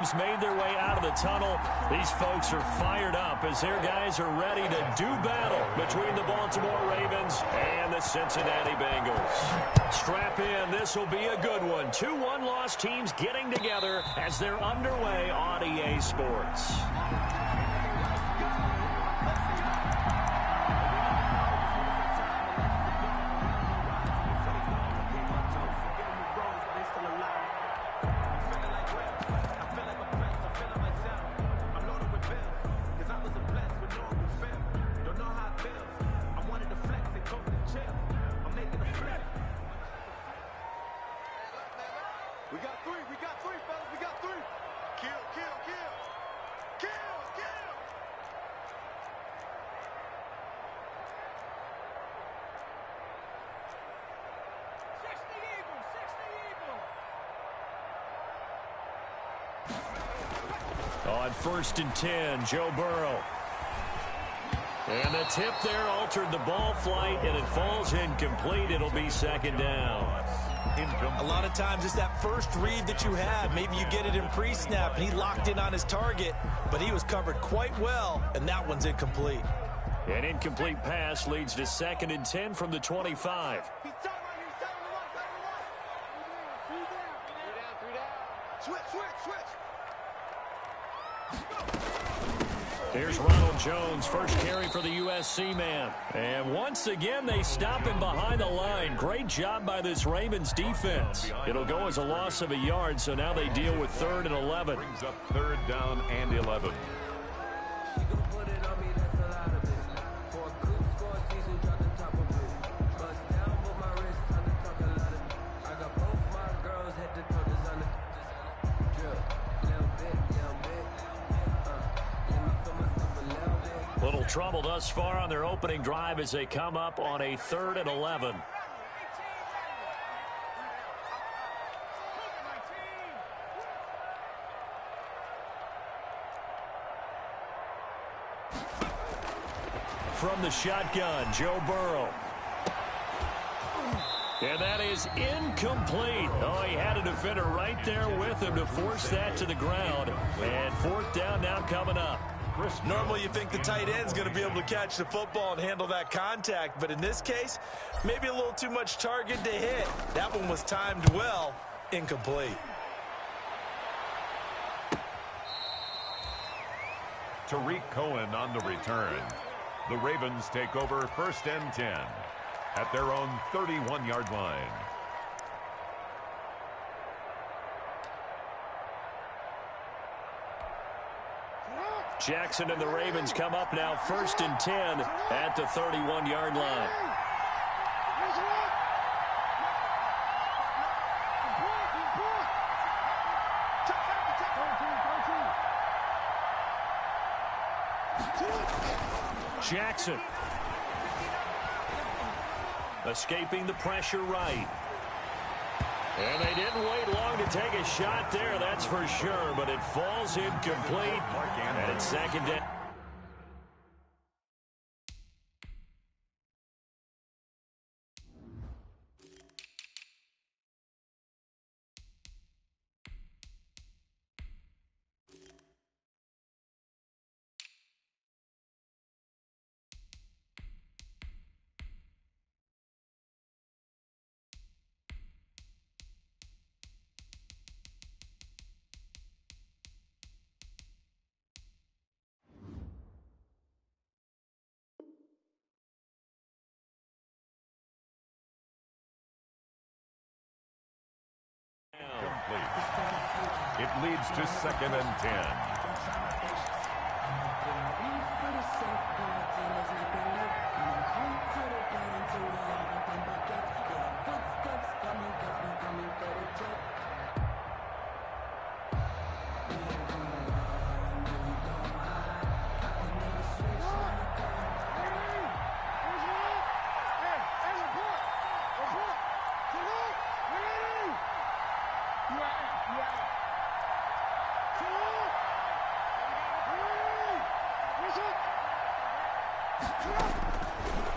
Made their way out of the tunnel. These folks are fired up as their guys are ready to do battle between the Baltimore Ravens and the Cincinnati Bengals. Strap in. This will be a good one. 2 one-loss teams getting together as they're underway on EA Sports. On 1st and 10, Joe Burrow. And the tip there altered the ball flight, and it falls incomplete. It'll be 2nd down. A lot of times it's that first read that you have. Maybe you get it in pre-snap, and he locked in on his target, but he was covered quite well, and that one's incomplete. An incomplete pass leads to 2nd and 10 from the 25. Here's Ronald Jones, first carry for the USC man. And once again, they stop him behind the line. Great job by this Ravens defense. It'll go as a loss of a yard, so now they deal with 3rd and 11. Brings up 3rd down and 11. Little trouble thus far on their opening drive as they come up on a 3rd and 11. From the shotgun, Joe Burrow. And that is incomplete. Oh, he had a defender right there with him to force that to the ground. And 4th down now coming up. Normally you think the tight end's going to be able to catch the football and handle that contact, but in this case, maybe a little too much target to hit. That one was timed well, incomplete. Tariq Cohen on the return. The Ravens take over 1st and 10 at their own 31-yard line. Jackson and the Ravens come up now 1st and 10 at the 31-yard line. Jackson escaping the pressure right. And they didn't wait long to take a shot there, that's for sure, but it falls incomplete, and it's 2nd down. It leads to 2nd and 10.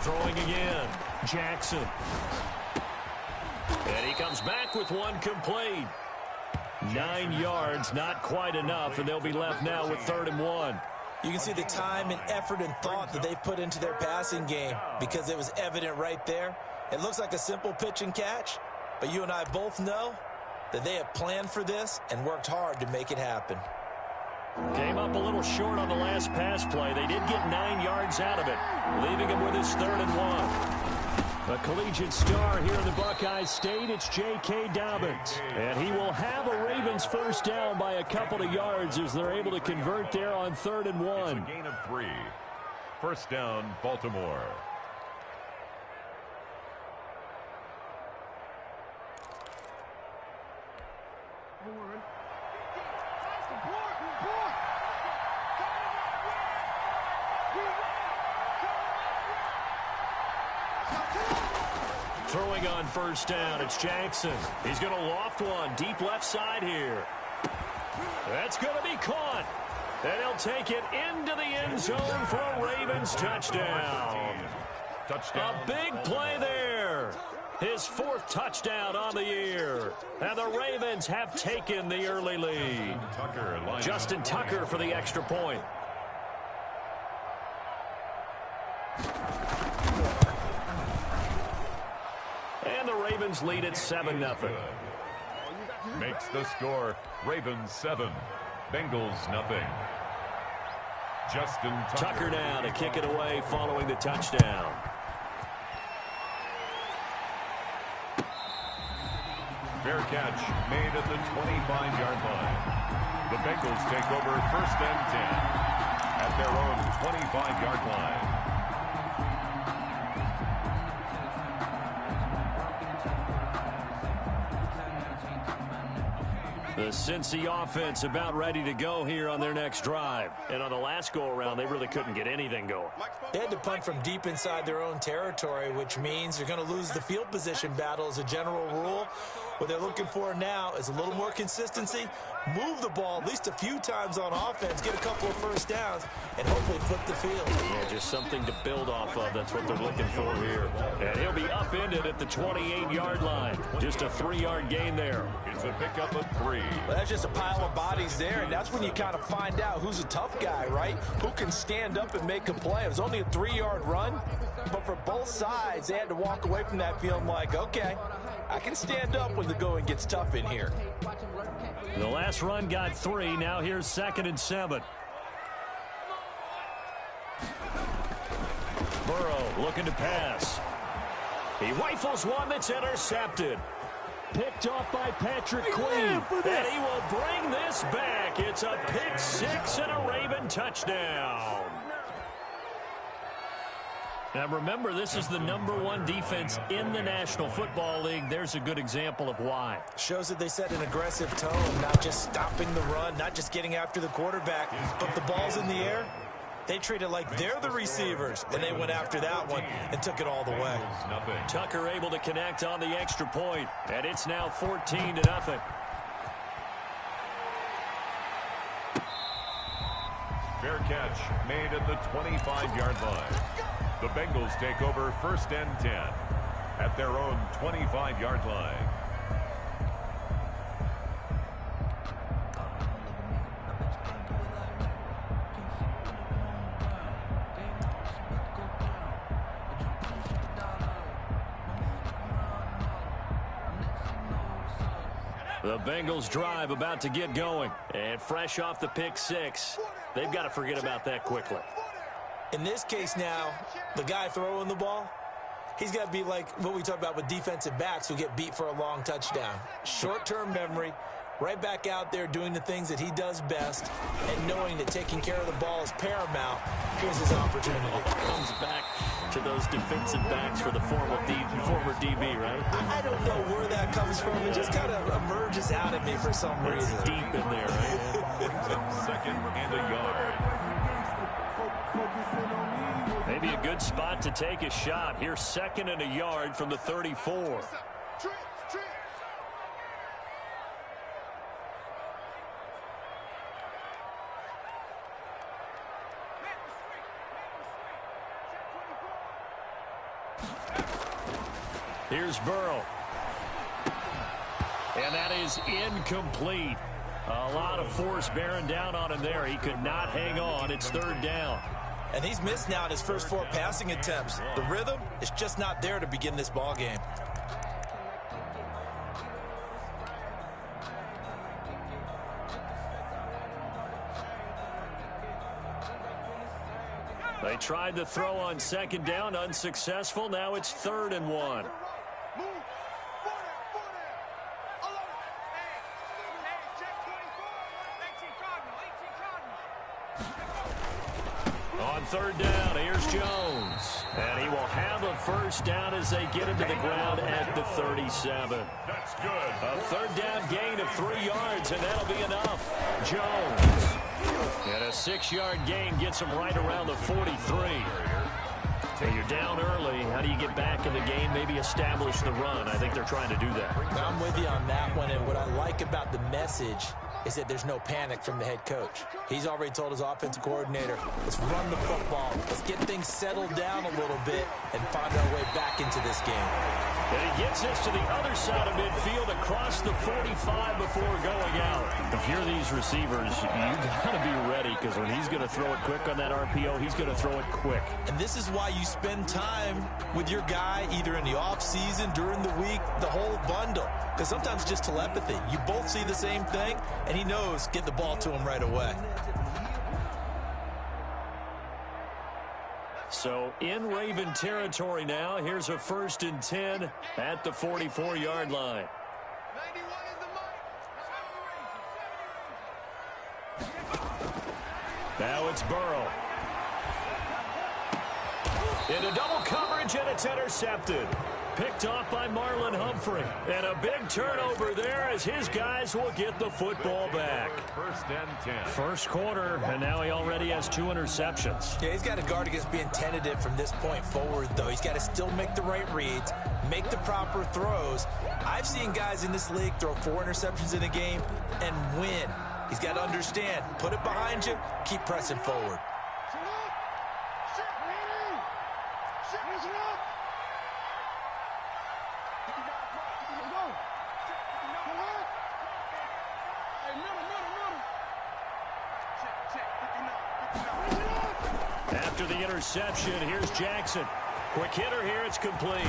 Throwing again, Jackson. And he comes back with one complete. 9 yards, not quite enough, and they'll be left now with 3rd and 1. You can see the time and effort and thought that they've put into their passing game because it was evident right there. It looks like a simple pitch and catch, but you and I both know that they have planned for this and worked hard to make it happen. Came up a little short on the last pass play. They did get 9 yards out of it, leaving him with his 3rd and 1. A collegiate star here in the Buckeye State, it's J.K. Dobbins. And he will have a Ravens first down by a couple of yards as they're able to convert there on 3rd and 1. It's a gain of 3. First down, Baltimore. Throwing on first down, it's Jackson. He's going to loft one deep left side here. That's going to be caught. And he'll take it into the end zone for a Ravens touchdown. Touchdown. A big play there. His 4th touchdown on the year. And the Ravens have taken the early lead. Justin Tucker for the extra point. And the Ravens lead at 7-0. Makes the score Ravens 7, Bengals nothing. Justin Tucker now to kick it away following the touchdown. Fair catch made at the 25-yard line. The Bengals take over 1st and 10 at their own 25-yard line. The Cincy offense about ready to go here on their next drive. And on the last go-around, they really couldn't get anything going. They had to punt from deep inside their own territory, which means they're going to lose the field position battle as a general rule. What they're looking for now is a little more consistency, move the ball at least a few times on offense, get a couple of first downs, and hopefully flip the field. Yeah, just something to build off of. That's what they're looking for here. And he'll be upended at the 28-yard line. Just a 3-yard gain there. It's a pickup of 3. Well, that's just a pile of bodies there, and that's when you kind of find out who's a tough guy, right? Who can stand up and make a play. It was only a 3-yard run, but for both sides, they had to walk away from that feeling like, okay, I can stand up when the going gets tough in here. The last run got 3. Now here's 2nd and 7. Burrow looking to pass. He rifles one that's intercepted. Picked off by Patrick Queen. And he will bring this back. It's a pick 6 and a Raven touchdown. Now remember, this is the #1 defense in the National Football League. There's a good example of why. Shows that they set an aggressive tone, not just stopping the run, not just getting after the quarterback, but the ball's in the air. They treat it like they're the receivers, and they went after that one and took it all the way. Tucker able to connect on the extra point, and it's now 14-0. Fair catch made at the 25-yard line. The Bengals take over 1st and 10 at their own 25-yard line. The Bengals drive about to get going, and fresh off the pick 6, they've got to forget about that quickly. In this case now, the guy throwing the ball, he's got to be like what we talked about with defensive backs who get beat for a long touchdown. Short-term memory, right back out there doing the things that he does best, and knowing that taking care of the ball is paramount. Here's his opportunity. Comes back to those defensive backs for the former DB, right? I don't know where that comes from. It just kind of emerges out of me for some reason. It's deep in there, right? 2nd and a yard. Maybe a good spot to take a shot. Here's 2nd and a yard from the 34. Here's Burrow. And that is incomplete. A lot of force bearing down on him there. He could not hang on. It's third down. And he's missed now in his first 4 passing attempts. The rhythm is just not there to begin this ball game. They tried to throw on second down, unsuccessful. Now it's 3rd and 1. On 3rd down, here's Jones. And he will have a first down as they get him to the ground at the 37. That's good. A 3rd down gain of 3 yards, and that'll be enough. Jones. And a 6-yard gain gets him right around the 43. So you're down early. How do you get back in the game? Maybe establish the run. I think they're trying to do that. I'm with you on that one, and what I like about the message is that there's no panic from the head coach. He's already told his offensive coordinator, let's run the football. Let's get things settled down a little bit and find our way back into this game. And he gets us to the other side of midfield across the 45 before going out. If you're these receivers, you got to be ready because when he's going to throw it quick on that RPO, he's going to throw it quick. And this is why you spend time with your guy either in the offseason, during the week, the whole bundle. Because sometimes just telepathy. You both see the same thing, and he knows get the ball to him right away. So in Raven territory now. Here's a 1st and 10 at the 44-yard line. Now it's Burrow. Into double coverage, and it's intercepted. Picked off by Marlon Humphrey. And a big turnover there as his guys will get the football back. 1st and 10. First quarter, and now he already has 2 interceptions. Yeah, he's got to guard against being tentative from this point forward, though. He's got to still make the right reads, make the proper throws. I've seen guys in this league throw 4 interceptions in a game and win. He's got to understand, put it behind you, keep pressing forward. After the interception, here's Jackson. Quick hitter here, it's complete.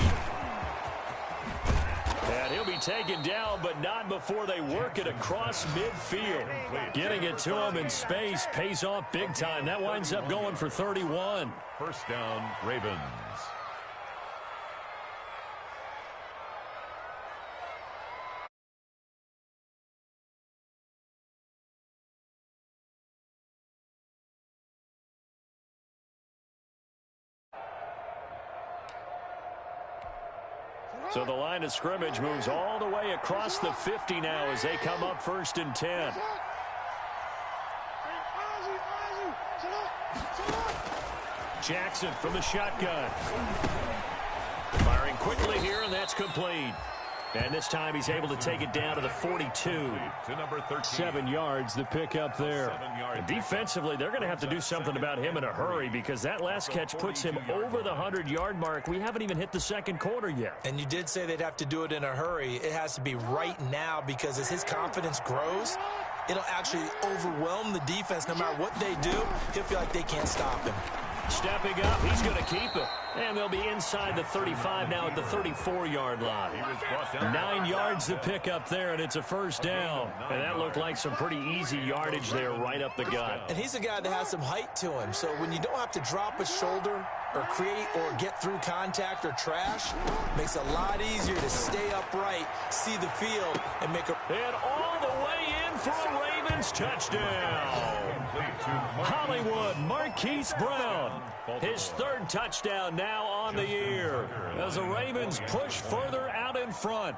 And he'll be taken down, but not before they work it across midfield. Getting it to him in space pays off big time. That winds up going for 31. 1st down, Ravens. So the line of scrimmage moves all the way across the 50 now as they come up 1st and 10. Jackson from the shotgun. Firing quickly here, and that's complete. And this time he's able to take it down to the 42. To number 13. 7 yards, the pick up there. And defensively, they're going to have to do something about him in a hurry because that last catch puts him over the 100-yard mark. We haven't even hit the second quarter yet. And you did say they'd have to do it in a hurry. It has to be right now because as his confidence grows, it'll actually overwhelm the defense. No matter what they do, he'll feel like they can't stop him. Stepping up, he's going to keep it. And they'll be inside the 35 now at the 34-yard line. 9 yards to pick up there, and it's a first down. And that looked like some pretty easy yardage there right up the gut. And he's a guy that has some height to him. So when you don't have to drop a shoulder or create or get through contact or trash, makes it a lot easier to stay upright, see the field, and make a... And all the way in for a Ravens touchdown. Hollywood Marquise Brown, his 3rd touchdown now on the year as the Ravens push further out in front.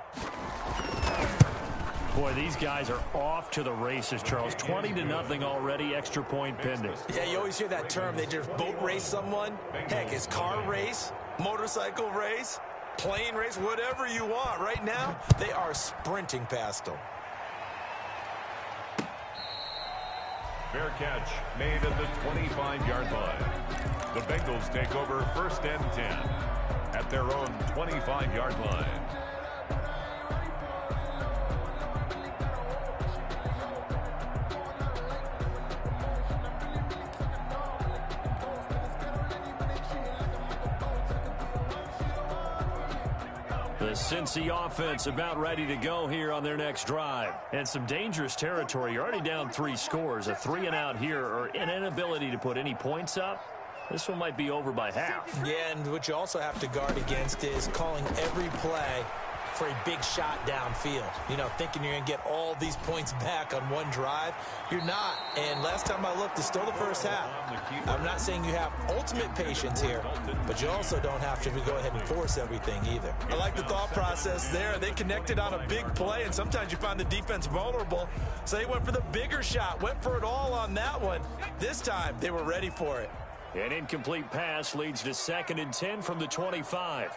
Boy, these guys are off to the races, Charles. 20-0 already, extra point pending. Yeah, you always hear that term. They just boat race someone. Heck, it's car race, motorcycle race, plane race, whatever you want. Right now, they are sprinting past them. Fair catch made at the 25-yard line. The Bengals take over 1st and 10 at their own 25-yard line. The Cincy offense about ready to go here on their next drive. And some dangerous territory. You're already down 3 scores. A 3-and-out here or an inability to put any points up. This one might be over by half. Yeah, and what you also have to guard against is calling every play for a big shot downfield. You know, thinking you're going to get all these points back on one drive. You're not. And last time I looked, it's still the first half. I'm not saying you have ultimate patience here, but you also don't have to go ahead and force everything either. I like the thought process there. They connected on a big play, and sometimes you find the defense vulnerable. So they went for the bigger shot, went for it all on that one. This time, they were ready for it. An incomplete pass leads to 2nd and 10 from the 25.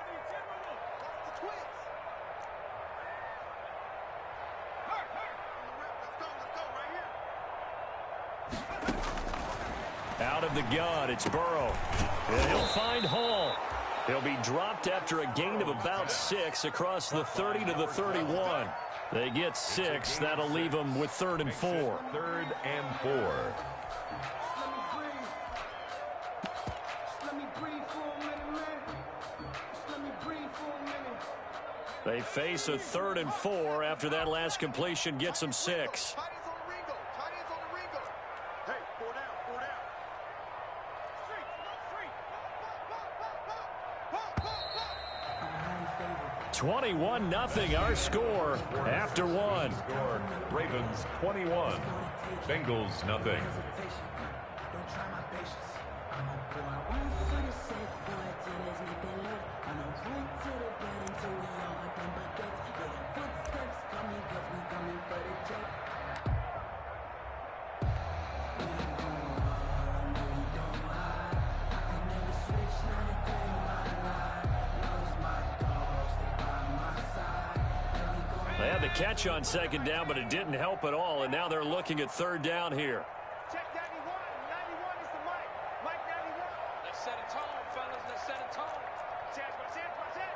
Out of the gun, it's Burrow. And he'll find Hall. He'll be dropped after a gain of about 6 across the 30 to the 31. They get 6. That'll leave them with 3rd and 4. 3rd and 4. They face a 3rd and 4 after that last completion gets them 6. Hey, 4 down, 4 down. 21-0 our score after 1. Ravens 21. Bengals nothing. They had the catch on 2nd down, but it didn't help at all, and now they're looking at 3rd down here. Check 91. 91 is the mic. Mic 91. Let's set a tone, fellas. Let's set a tone. Chance, watch it, watch it.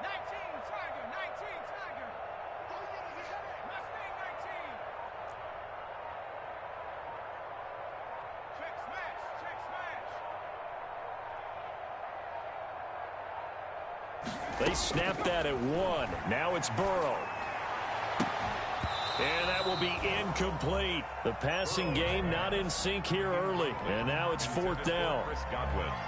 19, Tiger. 19, Tiger. Mustang 19. Check smash. Check smash. They snapped that at 1. Now it's Burrow. And that will be incomplete. The passing game not in sync here early. And now it's 4th down.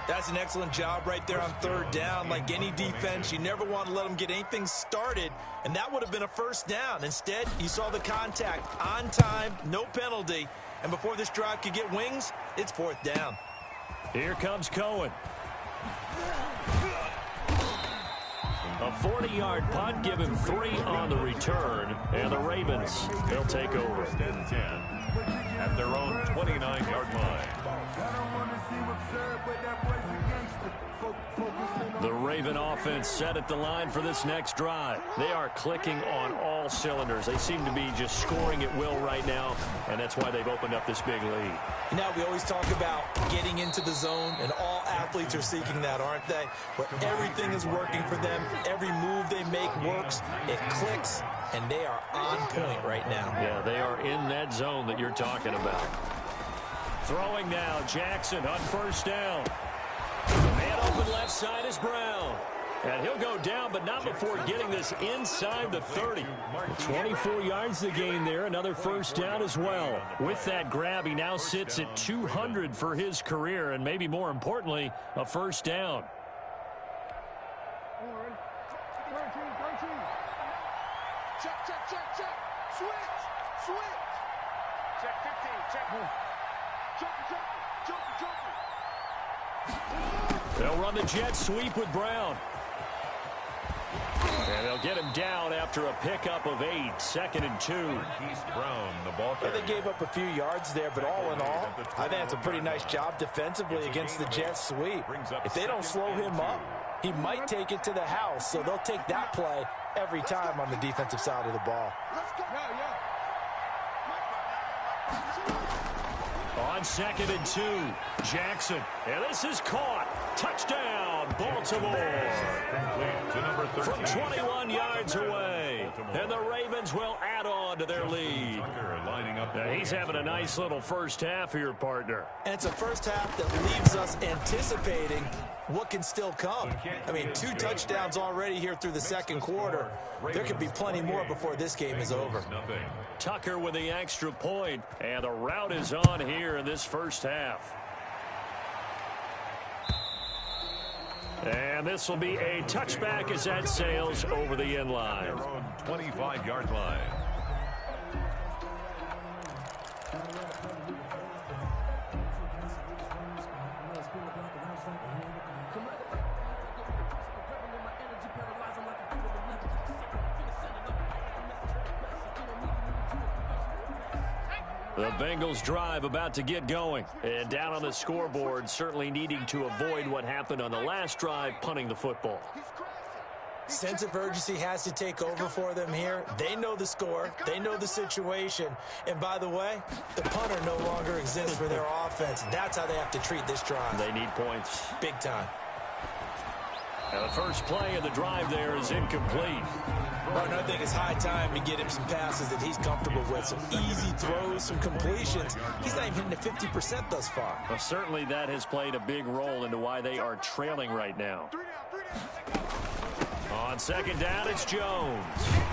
That's an excellent job right there on 3rd down. Like any defense, you never want to let them get anything started. And that would have been a 1st down. Instead, you saw the contact on time, no penalty. And before this drive could get wings, it's 4th down. Here comes Cohen. A 40-yard punt, give him 3 on the return, and the Ravens, they'll take over. 1st and 10 at their own 29-yard line. The Raven offense set at the line for this next drive. They are clicking on all cylinders. They seem to be just scoring at will right now, and that's why they've opened up this big lead. Now, we always talk about getting into the zone, and all athletes are seeking that, aren't they? Where everything is working for them. Every move they make works. It clicks, and they are on point right now. Yeah, they are in that zone that you're talking about. Throwing now, Jackson on 1st down. Man open left side is Brown. And he'll go down, but not before getting this inside the 30. 24 yards to gain there. Another 1st down as well. With that grab, he now sits at 200 for his career, and maybe more importantly, a 1st down. Check, check, check, check. Switch, switch. Check 15, check. Jump. They'll run the jet sweep with Brown. And they'll get him down after a pickup of 8. 2nd and 2. Brown, the ball Yeah, they gave up a few yards there, but all in all, I think it's a pretty nice job defensively against the jet sweep. If they don't slow him up, he might take it to the house, so they'll take that play every time on the defensive side of the ball. Let's go. On 2nd and 2, Jackson. And this is caught. Touchdown, Baltimore. From 21 yards away. And the Ravens will add on to to their lead. He's having a nice little first half here, partner. And it's a first half that leaves us anticipating what can still come. I mean, 2 touchdowns already here through the second quarter. There could be plenty more before this game is over. Tucker with the extra point, and the route is on here in this first half. And this will be a touchback as that sails over the end line. Their own 25-yard line. The Bengals drive about to get going. And down on the scoreboard, certainly needing to avoid what happened on the last drive, punting the football. Sense of urgency has to take over for them here. They know the score. They know the situation. And by the way, the punter no longer exists for their offense. That's how they have to treat this drive. They need points. Big time. Now the first play of the drive there is incomplete. Martin, I think it's high time to get him some passes that he's comfortable with. Some easy throws, some completions. He's not even hitting the 50% thus far. Well, certainly that has played a big role into why they are trailing right now. On second down, it's Jones.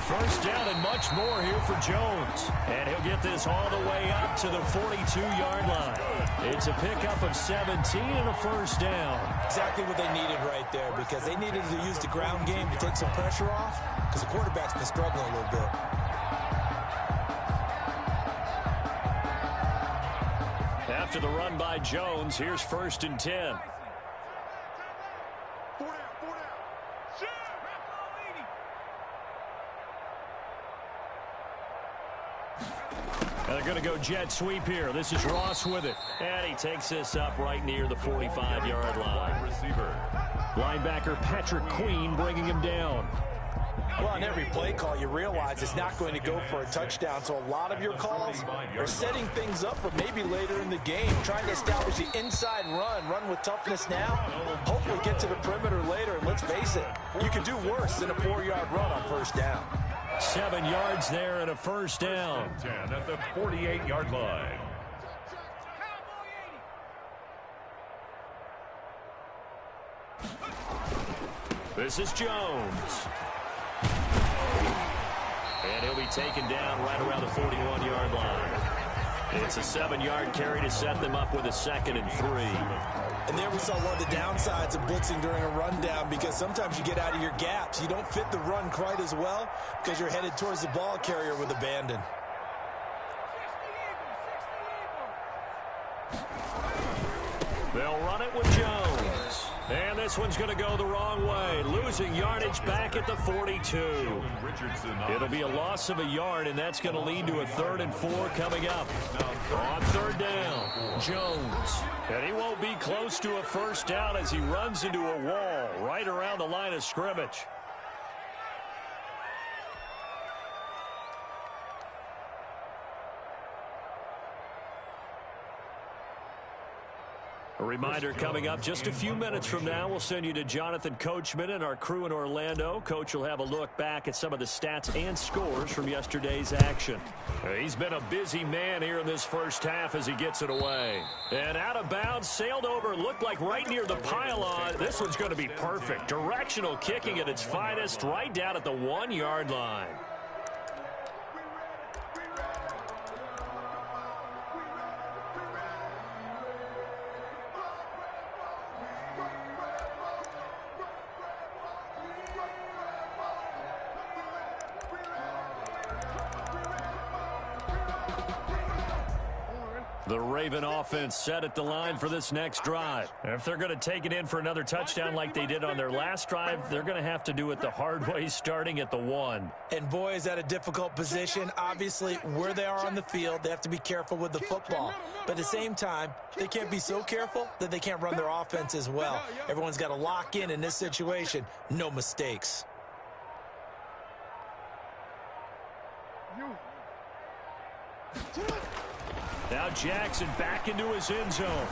First down and much more here for Jones. And he'll get this all the way up to the 42-yard line. It's a pickup of 17 and a first down. Exactly what they needed right there, because they needed to use the ground game to take some pressure off, because the quarterback's been struggling a little bit. After the run by Jones, here's 1st and 10. They're going to go jet sweep here. This is Ross with it. And he takes this up right near the 45-yard line. Linebacker Patrick Queen bringing him down. Well, on every play call, you realize it's not going to go for a touchdown. So a lot of your calls are setting things up for maybe later in the game, trying to establish the inside run with toughness now, hopefully get to the perimeter later. And let's face it, you could do worse than a 4-yard run on first down. 7 yards there and a first down. 10 at the 48-yard line. This is Jones. And he'll be taken down right around the 41-yard line. It's a 7-yard carry to set them up with a 2nd and 3. And there we saw one of the downsides of blitzing during a rundown, because sometimes you get out of your gaps. You don't fit the run quite as well because you're headed towards the ball carrier with abandon. They'll run it with Jones. And this one's going to go the wrong way. Losing yardage back at the 42. It'll be a loss of a yard, and that's going to lead to a 3rd and 4 coming up. On 3rd down, Jones. And he won't be close to a first down as he runs into a wall right around the line of scrimmage. A reminder coming up just a few minutes from now, we'll send you to Jonathan Coachman and our crew in Orlando. Coach will have a look back at some of the stats and scores from yesterday's action. He's been a busy man here in this first half as he gets it away. And out of bounds, sailed over, looked like right near the pylon. This one's going to be perfect. Directional kicking at its finest, right down at the 1-yard line. The Raven offense set at the line for this next drive. If they're going to take it in for another touchdown like they did on their last drive, they're going to have to do it the hard way, starting at the 1. And boy, is that a difficult position. Obviously, where they are on the field, they have to be careful with the football. But at the same time, they can't be so careful that they can't run their offense as well. Everyone's got to lock in this situation. No mistakes. Now Jackson back into his end zone.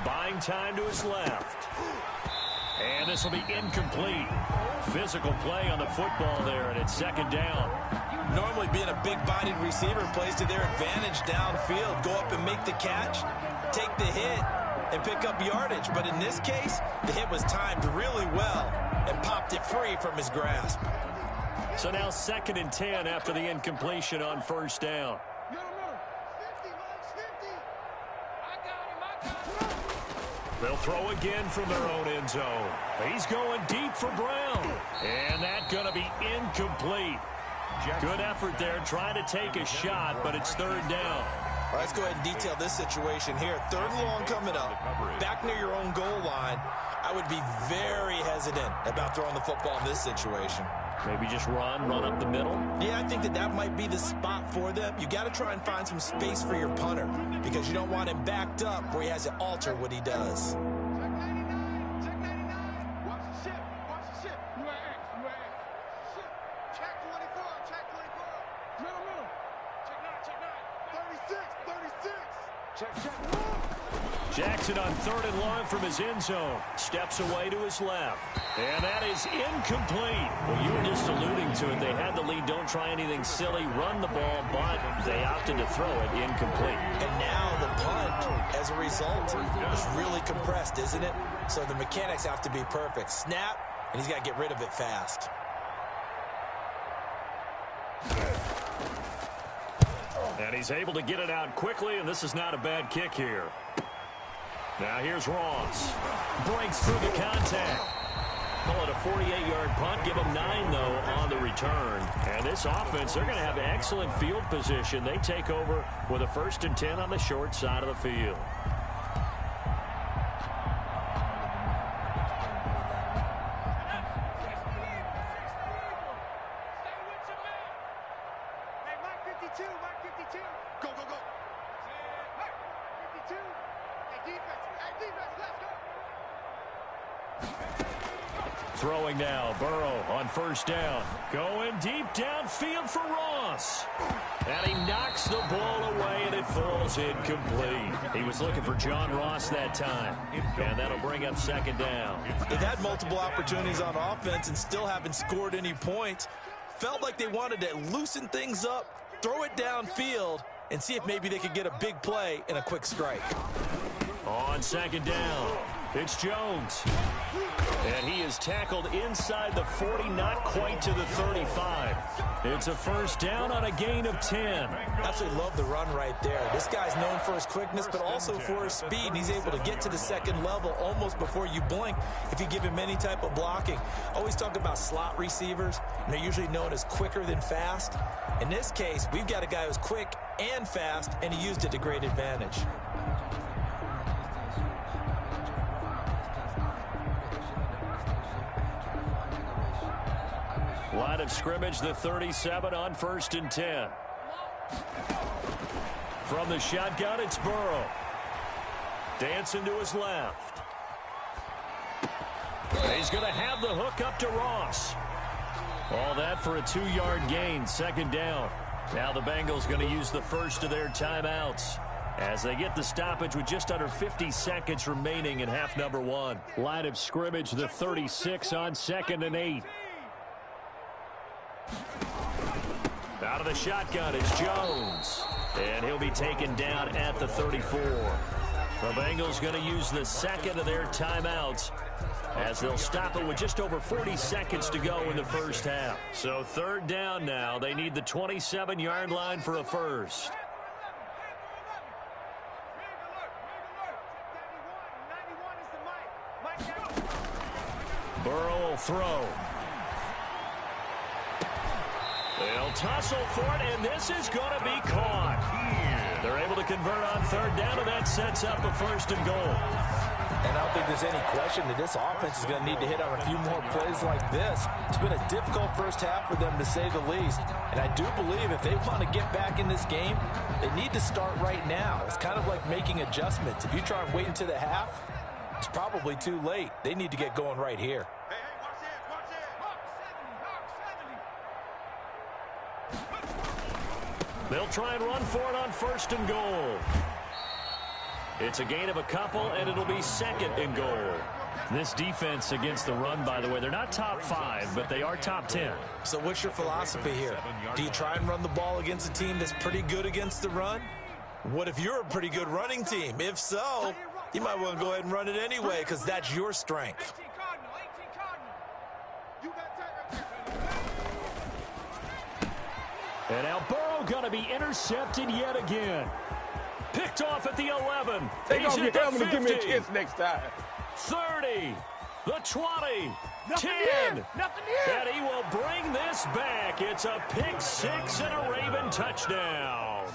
Buying time to his left. And this will be incomplete. Physical play on the football there, and it's second down. Normally being a big-bodied receiver plays to their advantage downfield. Go up and make the catch, take the hit, and pick up yardage. But in this case, the hit was timed really well and popped it free from his grasp. So now 2nd and 10 after the incompletion on first down. They'll throw again from their own end zone. He's going deep for Brown. And that's going to be incomplete. Good effort there trying to take a shot, but it's 3rd down. All right, let's go ahead and detail this situation here. 3rd and long coming up. Back near your own goal line. I would be very hesitant about throwing the football in this situation. Maybe just run up the middle? Yeah, I think that might be the spot for them. You got to try and find some space for your punter because you don't want him backed up where he has to alter what he does. Check 99. Watch the ship. Watch the ship. Ship. Check 24. Check 24. Middle. Check 9. 36. Jackson on 3rd and long from his end zone. Steps away to his left. And that is incomplete. Well, you were just alluding to it. They had the lead. Don't try anything silly. Run the ball, but they opted to throw it incomplete. And now the punt, as a result, is really compressed, isn't it? So the mechanics have to be perfect. Snap, and he's got to get rid of it fast. And he's able to get it out quickly, and this is not a bad kick here. Now here's Ross. Breaks through the contact. Call it a 48-yard punt. Give them 9, though, on the return. And this offense, they're going to have excellent field position. They take over with a 1st and 10 on the short side of the field. Throwing now, Burrow on 1st down. Going deep downfield for Ross. And he knocks the ball away, and it falls incomplete. He was looking for John Ross that time. And that'll bring up 2nd down. They've had multiple opportunities on offense and still haven't scored any points. Felt like they wanted to loosen things up, throw it downfield, and see if maybe they could get a big play and a quick strike. On 2nd down, it's Jones. And he is tackled inside the 40, not quite to the 35. It's a 1st down on a gain of 10. Absolutely love the run right there. This guy's known for his quickness, but also for his speed. And he's able to get to the 2nd level almost before you blink if you give him any type of blocking. Always talk about slot receivers, and they're usually known as quicker than fast. In this case, we've got a guy who's quick and fast, and he used it to great advantage. Line of scrimmage, the 37 on 1st and 10. From the shotgun, it's Burrow. Dancing to his left. He's going to have the hook up to Ross. All that for a 2-yard gain, 2nd down. Now the Bengals going to use the first of their timeouts as they get the stoppage with just under 50 seconds remaining in half number 1. Line of scrimmage, the 36 on 2nd and 8. Out of the shotgun, it's Jones. And he'll be taken down at the 34. The Bengals going to use the 2nd of their timeouts as they'll stop it with just over 40 seconds to go in the 1st half. So 3rd down now. They need the 27-yard line for a 1st. Burrow will throw. They'll tussle for it, and this is going to be caught. They're able to convert on 3rd down, and that sets up a 1st and goal. And I don't think there's any question that this offense is going to need to hit on a few more plays like this. It's been a difficult 1st half for them, to say the least. And I do believe if they want to get back in this game, they need to start right now. It's kind of like making adjustments. If you try and wait until the half, it's probably too late. They need to get going right here. They'll try and run for it on 1st and goal. It's a gain of a couple, and it'll be 2nd and goal. This defense against the run, by the way, they're not top 5, but they are top 10. So what's your philosophy here? Do you try and run the ball against a team that's pretty good against the run? What if you're a pretty good running team? If so, you might want to go ahead and run it anyway because that's your strength. And now Burrow going to be intercepted yet again. Picked off at the 11. Take off your helmet and give me a 50. kiss next time. 30, the 20, Nothing 10. here. Nothing here. And he will bring this back. It's a pick 6 and a Raven touchdown.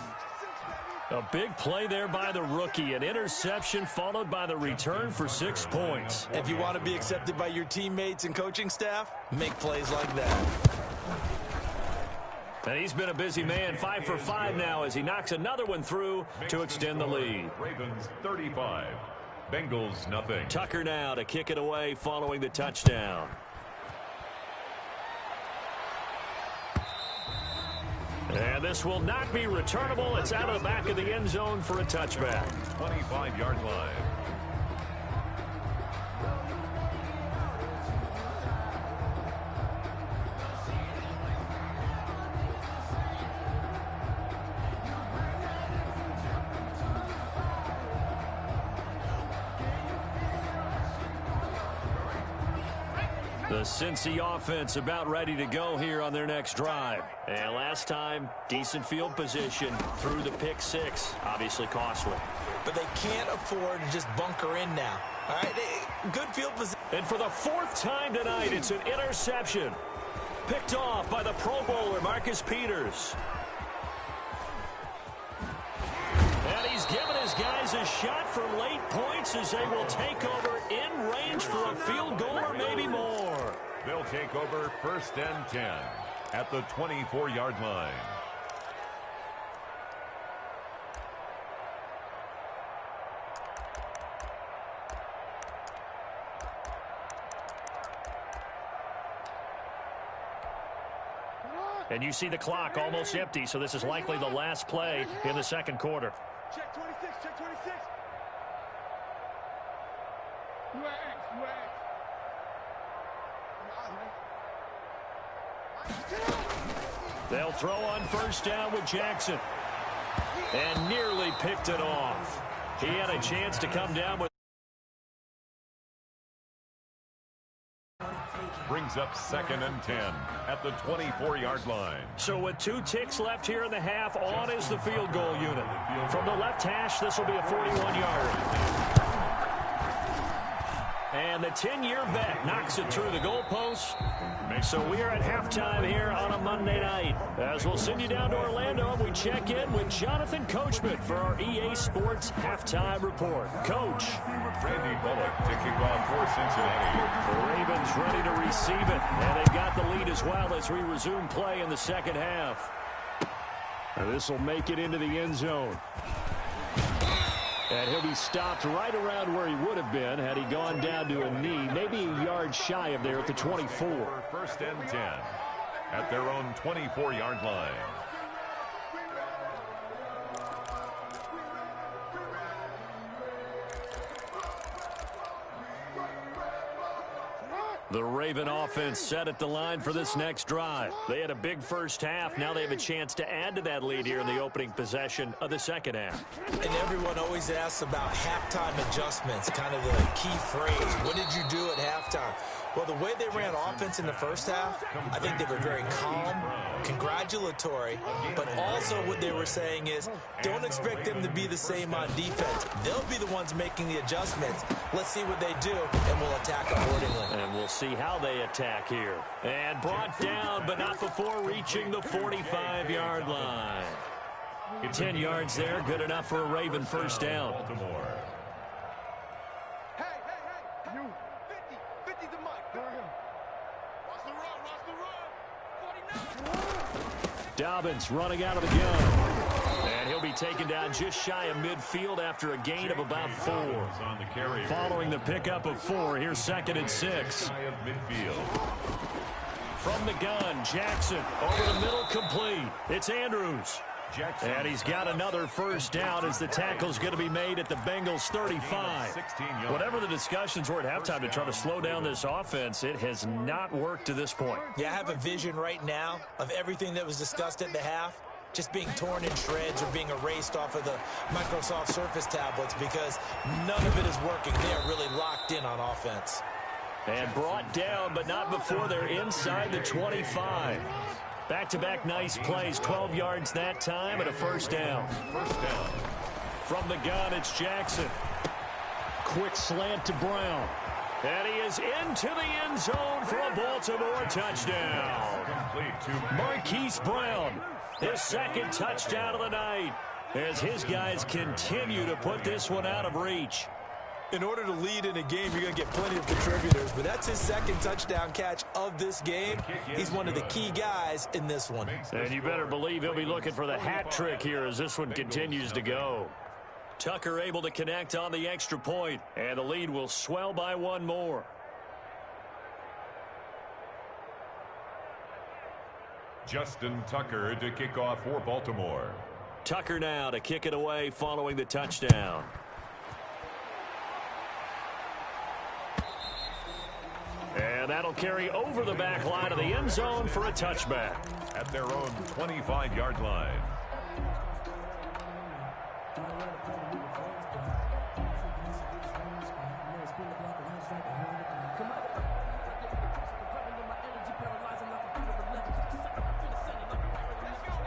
A big play there by the rookie. An interception followed by the return for 6 points. If you want to be accepted by your teammates and coaching staff, make plays like that. And he's been a busy man, 5 for 5 now as he knocks another one through to extend the lead. Ravens 35, Bengals nothing. Tucker now to kick it away following the touchdown. And this will not be returnable. It's out of the back of the end zone for a touchback. 25-yard line. The Cincy offense about ready to go here on their next drive. And last time, decent field position through the pick 6. Obviously costly. But they can't afford to just bunker in now. All right, good field position. And for the 4th time tonight, it's an interception. Picked off by the Pro Bowler, Marcus Peters. And he's given his guys a shot for late points as they will take over in range for a field goal or maybe more. They'll take over 1st and 10 at the 24-yard line. And you see the clock almost empty, so this is likely the last play in the second quarter. Check 26, check 26. They'll throw on 1st down with Jackson. And nearly picked it off. He had a chance to come down with. Brings up 2nd and 10 at the 24-yard line. So with 2 ticks left here in the half, on is the field goal unit. From the left hash, this will be a 41-yarder. And the 10-year vet knocks it through the goalpost. So we are at halftime here on a Monday night. As we'll send you down to Orlando, and we check in with Jonathan Coachman for our EA Sports Halftime Report. Coach. Randy Bullock taking off for Cincinnati. The Ravens ready to receive it. And they've got the lead as well as we resume play in the second half. And this will make it into the end zone. And he'll be stopped right around where he would have been had he gone down to a knee, maybe a yard shy of there at the 24. 1st and 10 at their own 24-yard line. The Raven offense set at the line for this next drive. They had a big first half. Now they have a chance to add to that lead here in the opening possession of the second half. And everyone always asks about halftime adjustments, kind of the key phrase. What did you do at halftime? Well, the way they ran offense in the first half, I think they were very calm, congratulatory, but also what they were saying is don't expect them to be the same on defense. They'll be the ones making the adjustments. Let's see what they do, and we'll attack accordingly. And we'll see how they attack here. And brought down, but not before reaching the 45-yard line. 10 yards there, good enough for a Raven first down. Baltimore. Hey, you. 50 the mic. Watch the run, 49. Dobbins running out of the gun. And he'll be taken down just shy of midfield after a gain of about 4. On the carry. Following the pickup of 4, here's 2nd and 6. Shy of midfield. From the gun, Jackson over the middle, complete. It's Andrews. Jackson. And he's got another first down as the tackle's going to be made at the Bengals 35. Whatever the discussions were at halftime to try to slow down this offense, it has not worked to this point. Yeah, I have a vision right now of everything that was discussed at the half just being torn in shreds or being erased off of the Microsoft Surface tablets because none of it is working. They are really locked in on offense. And brought down, but not before they're inside the 25. Back-to-back nice plays, 12 yards that time and a first down. From the gun, it's Jackson. Quick slant to Brown. And he is into the end zone for a Baltimore touchdown. Marquise Brown, his second touchdown of the night, as his guys continue to put this one out of reach. In order to lead in a game, you're going to get plenty of contributors, but that's his second touchdown catch of this game. He's one of the key guys in this one. And you better believe he'll be looking for the hat trick here as this one continues to go. Tucker able to connect on the extra point, and the lead will swell by one more. Justin Tucker to kick off for Baltimore. Tucker now to kick it away following the touchdown. And that'll carry over the back line of the end zone for a touchback. At their own 25-yard line.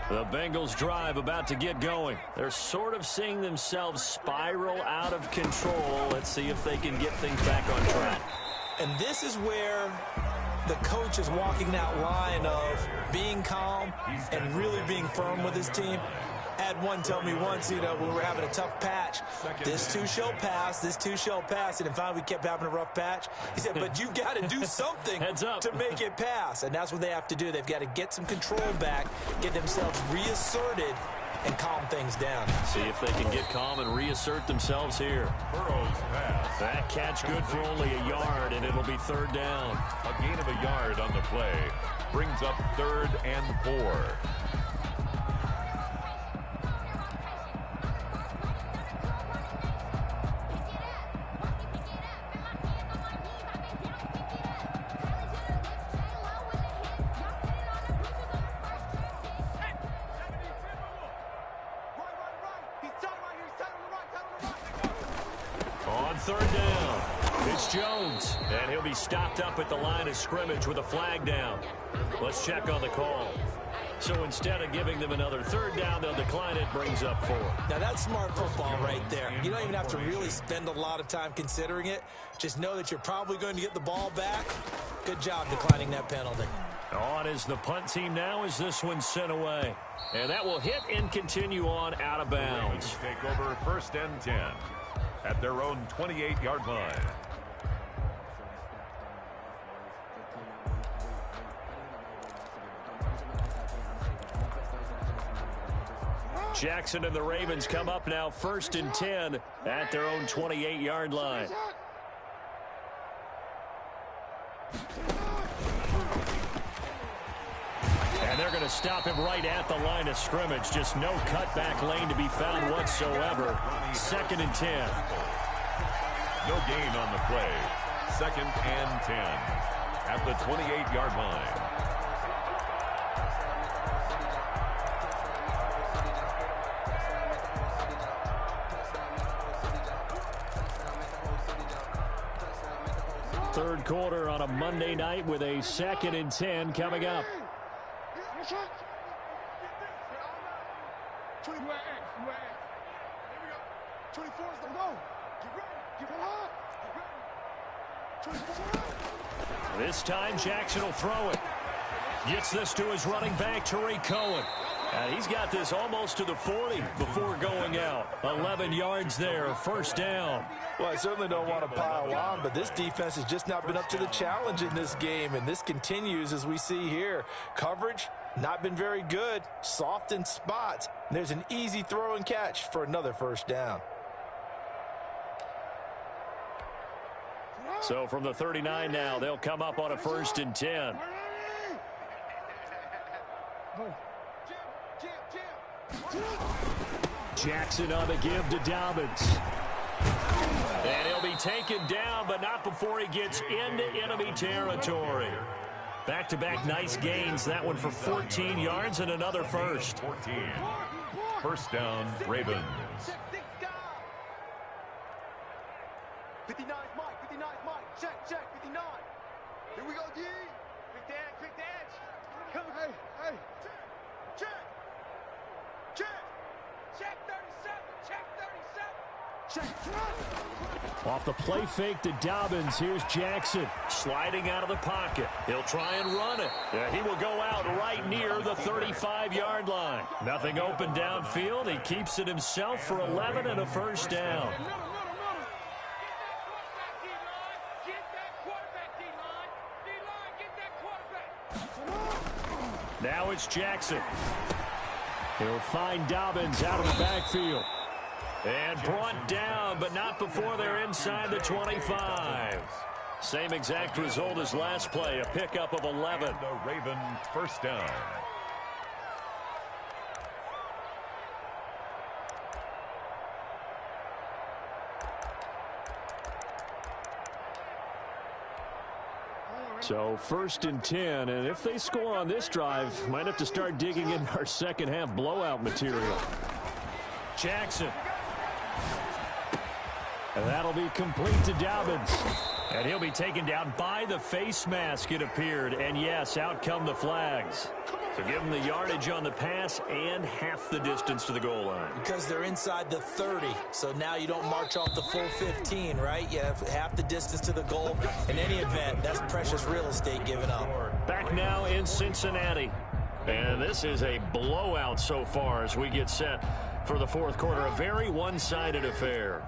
The Bengals drive about to get going. They're sort of seeing themselves spiral out of control. Let's see if they can get things back on track. And this is where the coach is walking that line of being calm and really being firm with his team. I had one tell me once, when we were having a tough patch, this too shall pass, this too shall pass. And finally we kept having a rough patch. He said, but you've got to do something to make it pass. And that's what they have to do. They've got to get some control back, get themselves reasserted, and calm things down. See if they can get calm and reassert themselves here. Burrow's pass. That catch good for only a yard, and it'll be third down. A gain of a yard on the play. Brings up 3rd and 4. On third down, it's Jones, and he'll be stopped up at the line of scrimmage with a flag down. Let's check on the call. So instead of giving them another third down, they'll decline it, brings up 4. Now that's smart football right there. You don't even have to really spend a lot of time considering it. Just know that you're probably going to get the ball back. Good job declining that penalty. On is the punt team now as this one's sent away. And that will hit and continue on out of bounds. Take over 1st and 10. At their own 28-yard line. Jackson and the Ravens come up now 1st and 10 at their own 28-yard line. And they're going to stop him right at the line of scrimmage. Just no cutback lane to be found whatsoever. 2nd and 10. No gain on the play. 2nd and 10. At the 28-yard line. Third quarter on a Monday night with a 2nd and 10 coming up. This time Jackson will throw it. Gets this to his running back, Tariq Cohen. And he's got this almost to the 40 before going out. 11 yards there, 1st down. Well, I certainly don't want to pile on, but this defense has just not been up to the challenge in this game, and this continues as we see here. Coverage, not been very good, soft in spots. And there's an easy throw and catch for another 1st down. So from the 39 now, they'll come up on a 1st and 10. Jackson on the give to Dobbins. And he'll be taken down, but not before he gets into enemy territory. Back-to-back nice gains. That one for 14 yards and another first. 14. First down, Ravens. 59 is Mike. 59 is Mike. Check, 59. Here we go, D. Quick dance. Come on. Hey. Check. 37. Check. Off the play fake to Dobbins, here's Jackson sliding out of the pocket. He'll try and run it. He will go out right near the 35-yard line. Nothing open downfield. He keeps it himself for 11 and a first down. Now it's Jackson. He'll find Dobbins out of the backfield. And brought down, but not before they're inside the 25. Same exact result as last play, a pickup of 11. And the Ravens first down. So 1st and 10, and if they score on this drive, might have to start digging in our second half blowout material. Jackson. And that'll be complete to Dobbins. And he'll be taken down by the face mask, it appeared. And yes, out come the flags. So give them the yardage on the pass and half the distance to the goal line. Because they're inside the 30, so now you don't march off the full 15, right? You have half the distance to the goal. In any event, that's precious real estate given up. Back now in Cincinnati. And this is a blowout so far as we get set for the fourth quarter. A very one-sided affair.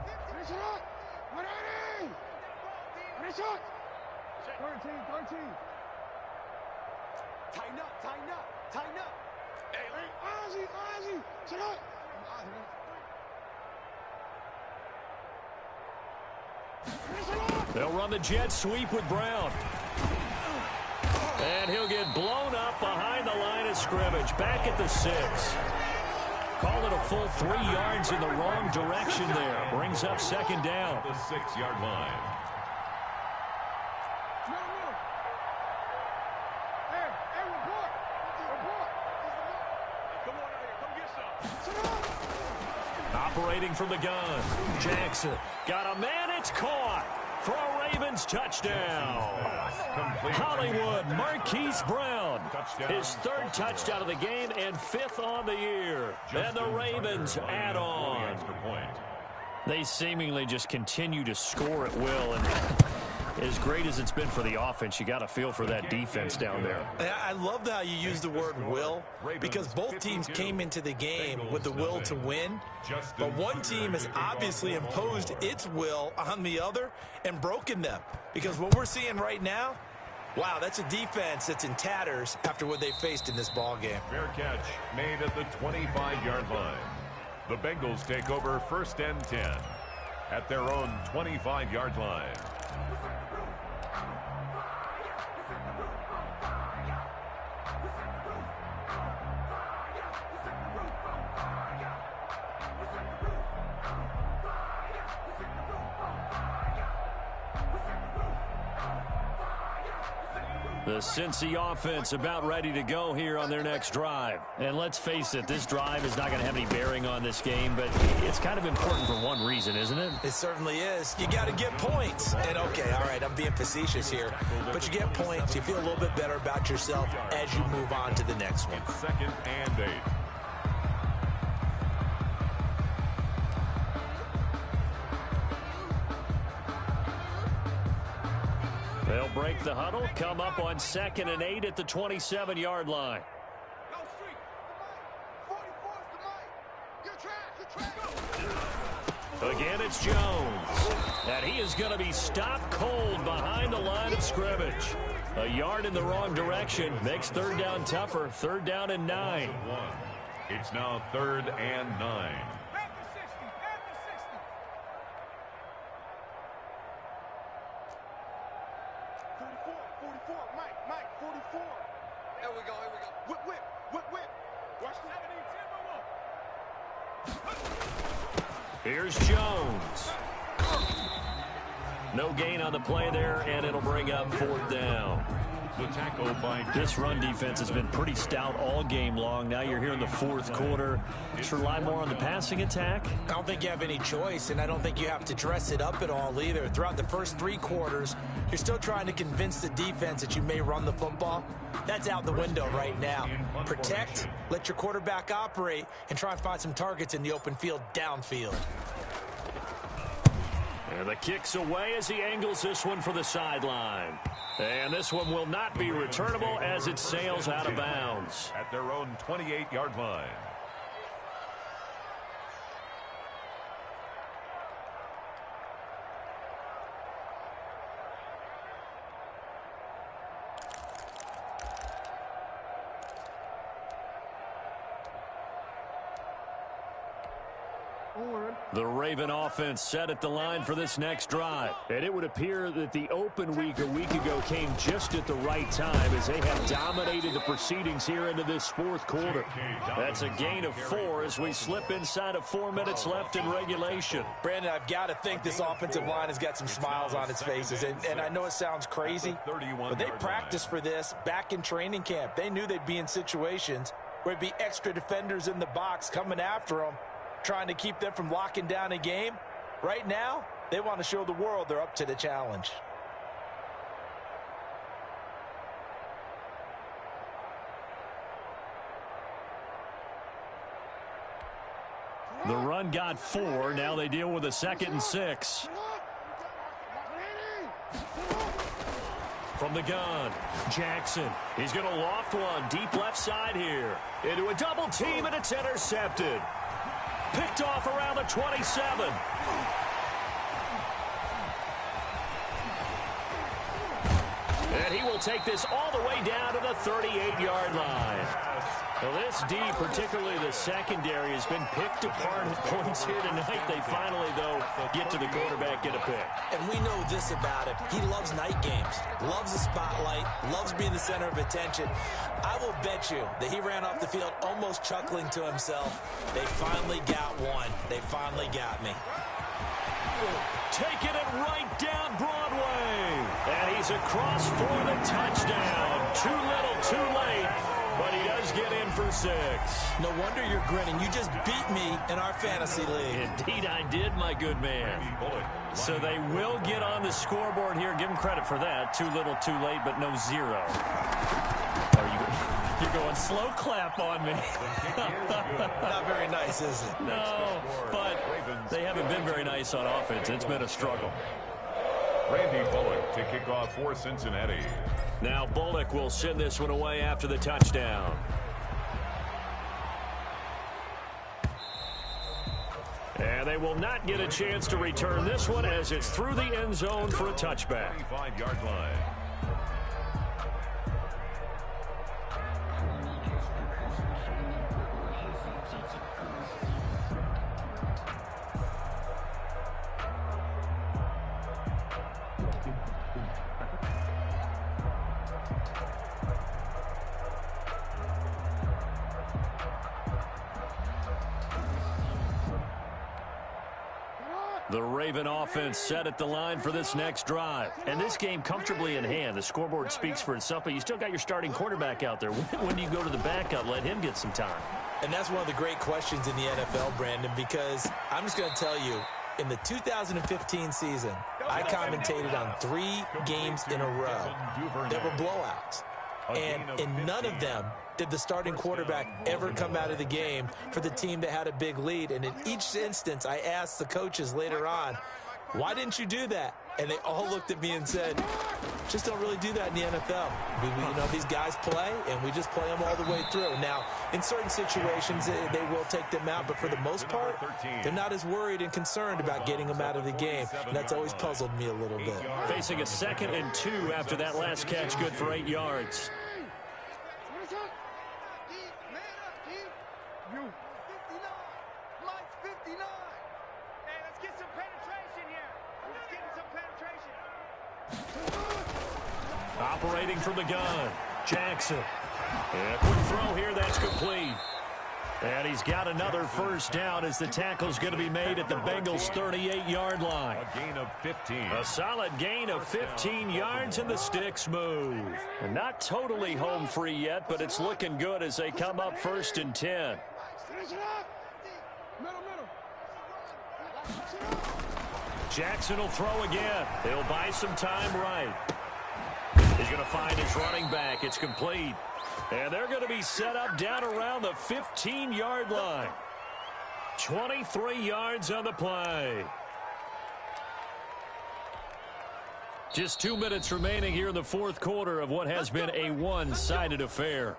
13. Tighten up. Hey, Ozzy. Sit up. They'll run the jet sweep with Brown. And he'll get blown up behind the line of scrimmage. Back at the 6. Call it a full 3 yards in the wrong direction there. Brings up second down. The 6-yard line. Operating from the gun. Jackson got a man. It's caught for a Ravens touchdown. Hollywood Marquise Brown. His 3rd touchdown of the game and 5th on the year. And the Ravens add on. They seemingly just continue to score at will. And as great as it's been for the offense, you got to feel for that defense down there. I love how you use the word will, because both teams came into the game with the will to win, but one team has obviously imposed its will on the other and broken them, because what we're seeing right now, wow, that's a defense that's in tatters after what they faced in this ball game. Fair catch made at the 25-yard line. The Bengals take over 1st and 10 at their own 25-yard line. The Cincy offense about ready to go here on their next drive. And let's face it, this drive is not going to have any bearing on this game, but it's kind of important for one reason, isn't it? It certainly is. You got to get points. And okay, all right, I'm being facetious here, but you get points. You feel a little bit better about yourself as you move on to the next one. 2nd and 8. They'll break the huddle, come up on 2nd and 8 at the 27-yard line. Again, it's Jones. And he is going to be stopped cold behind the line of scrimmage. A yard in the wrong direction makes 3rd down tougher. 3rd down and 9. It's now 3rd and 9. Mike, 44. Here we go. Whip. Watch 17, 10, Here's Jones. No gain on the play there, and it'll bring up 4th down. The tackle by this run defense has been pretty stout all game long. Now you're here in the 4th quarter. Just rely more on the passing attack. I don't think you have any choice, and I don't think you have to dress it up at all either. Throughout the first 3 quarters, you're still trying to convince the defense that you may run the football. That's out the window right now. Protect, let your quarterback operate, and try and find some targets in the open field downfield. And the kick's away as he angles this one for the sideline. And this one will not be returnable as it sails out of bounds. At their own 28-yard line. The Raven offense set at the line for this next drive. And it would appear that the open week a week ago came just at the right time as they have dominated the proceedings here into this 4th quarter. That's a gain of 4 as we slip inside of 4 minutes left in regulation. Brandon, I've got to think this offensive line has got some smiles on its faces. And I know it sounds crazy, but they practiced for this back in training camp. They knew they'd be in situations where it'd be extra defenders in the box coming after them, trying to keep them from locking down a game. Right now, they want to show the world they're up to the challenge. The run got 4. Now they deal with a 2nd and 6. From the gun, Jackson. He's going to loft one deep left side here. Into a double team, and it's intercepted. Picked off around the 27. And he will take this all the way down to the 38-yard line. Well, this D, particularly the secondary, has been picked apart at points here tonight. They finally, though, get to the quarterback, get a pick. And we know this about him. He loves night games, loves the spotlight, loves being the center of attention. I will bet you that he ran off the field almost chuckling to himself. They finally got one. They finally got me. Taking it right down Broadway. And he's across for the touchdown. Too little, too late. But he does get in for 6. No wonder you're grinning. You just beat me in our fantasy league. Indeed I did, my good man. So they will get on the scoreboard here. Give them credit for that. Too little, too late, but no 0. You're going slow clap on me. Not very nice, is it? No, but they haven't been very nice on offense. It's been a struggle. Randy Bullock to kick off for Cincinnati. Now Bullock will send this one away after the touchdown. And they will not get a chance to return this one as it's through the end zone for a touchback. 25-yard line. The Raven offense set at the line for this next drive. And this game comfortably in hand. The scoreboard speaks for itself, but you still got your starting quarterback out there. When do you go to the backup? Let him get some time. And that's one of the great questions in the NFL, Brandon, because I'm just going to tell you, in the 2015 season, I commentated on 3 games in a row. There were blowouts. And in none of them did the starting quarterback ever come out of the game for the team that had a big lead. And in each instance, I asked the coaches later on, why didn't you do that? And they all looked at me and said, just don't really do that in the NFL. You know, these guys play, and we just play them all the way through. Now, in certain situations, they will take them out, but for the most part, they're not as worried and concerned about getting them out of the game. And that's always puzzled me a little bit. Facing a 2nd and 2 after that last catch, good for 8 yards. Operating from the gun, Jackson. And a quick throw here, that's complete. And he's got another first down as the tackle's going to be made at the Bengals' 38-yard line. A gain of 15. A solid gain of 15 yards, and the sticks move. And not totally home free yet, but it's looking good as they come up 1st and 10. Jackson will throw again. He'll buy some time right. He's going to find his running back. It's complete. And they're going to be set up down around the 15-yard line. 23 yards on the play. Just 2 minutes remaining here in the fourth quarter of what has been a one-sided affair.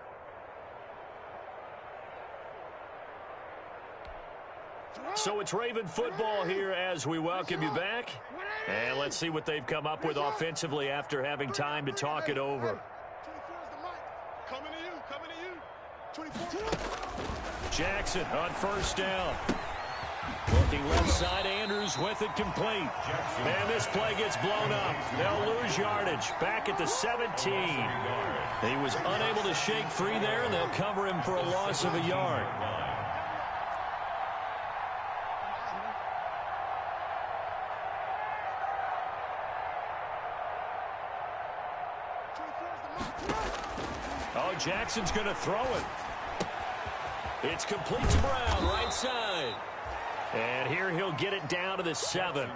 So it's Raven football here as we welcome you back. And let's see what they've come up with offensively after having time to talk it over. Jackson on first down. Looking left side, Andrews with it complete. And this play gets blown up. They'll lose yardage. Back at the 17. He was unable to shake free there, and they'll cover him for a loss of a yard. Oh, Jackson's going to throw it. It's complete to Brown, right side. And here he'll get it down to the 7.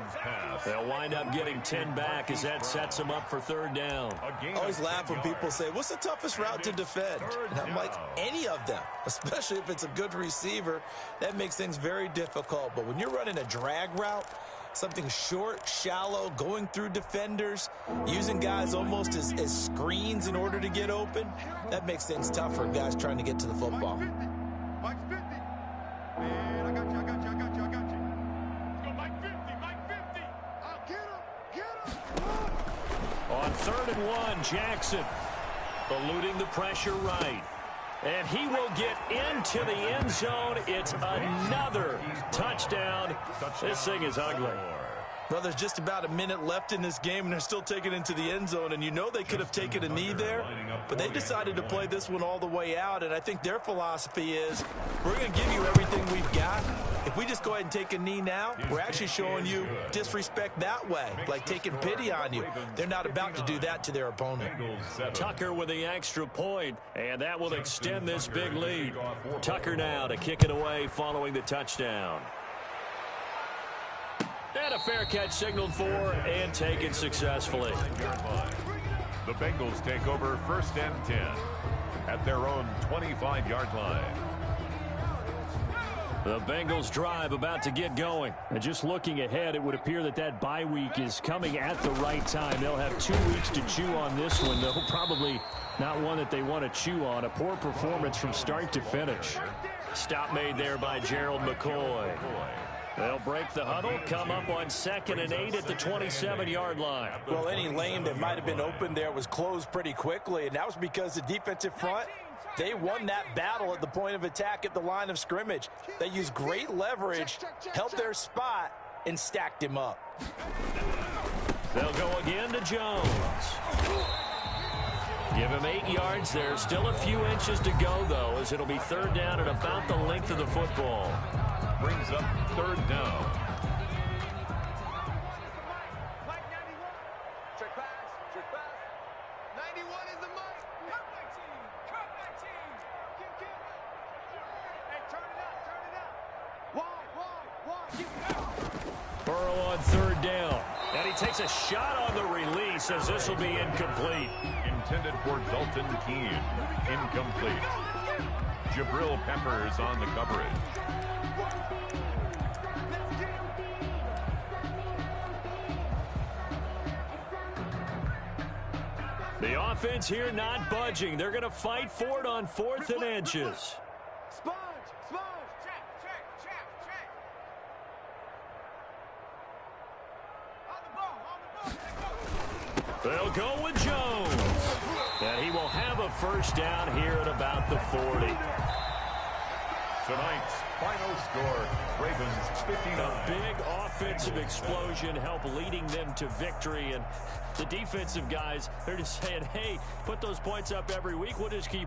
They'll wind up getting 10 back as that sets them up for 3rd down. I always laugh when people say, what's the toughest route to defend? And I'm like, any of them, especially if it's a good receiver. That makes things very difficult. But when you're running a drag route, something short, shallow, going through defenders, using guys almost as screens in order to get open, that makes things tough for guys trying to get to the football. Mike 50. Man, I got you. Let's go Mike 50. I'll get him. On 3rd and 1, Jackson eluding the pressure right. And he will get into the end zone. It's another touchdown. This thing is ugly. Well, there's just about a minute left in this game, and they're still taking it into the end zone. And you know they could have taken a knee there, but they decided to play this one all the way out. And I think their philosophy is, we're going to give you everything we've got. If we just go ahead and take a knee now, we're actually showing you disrespect that way, like taking pity on you. They're not about to do that to their opponent. Tucker with the extra point, and that will extend this big lead. Tucker now to kick it away following the touchdown. And a fair catch signaled for and taken successfully. The Bengals take over 1st and 10 at their own 25-yard line. The Bengals drive about to get going. And just looking ahead, it would appear that bye week is coming at the right time. They'll have 2 weeks to chew on this one, though probably not one that they want to chew on. A poor performance from start to finish. Stop made there by Gerald McCoy. They'll break the huddle, come up on 2nd and 8 at the 27-yard line. Well, any lane that might have been open there was closed pretty quickly, and that was because the defensive front, they won that battle at the point of attack at the line of scrimmage. They used great leverage, held their spot, and stacked him up. They'll go again to Jones. Give him 8 yards there. Still a few inches to go, though, as it'll be 3rd down at about the length of the football. Brings up 3rd down. Mike 91. Check pass. 91 is the Mike. Cut 19. Hey, turn it up. Wide. Burrow on 3rd down. And he takes a shot on the release as this will be incomplete. Intended for Dalton Keene. Incomplete. Jabril Peppers on the coverage. The offense here not budging. They're going to fight for it on 4th and inches. Sponge. Check. On the ball. They'll go with Jones. And he will have a first down here at about the 40. Tonight's final score, Ravens 59. A big offensive explosion helped leading them to victory. And the defensive guys, they're just saying, hey, put those points up every week. We'll just keep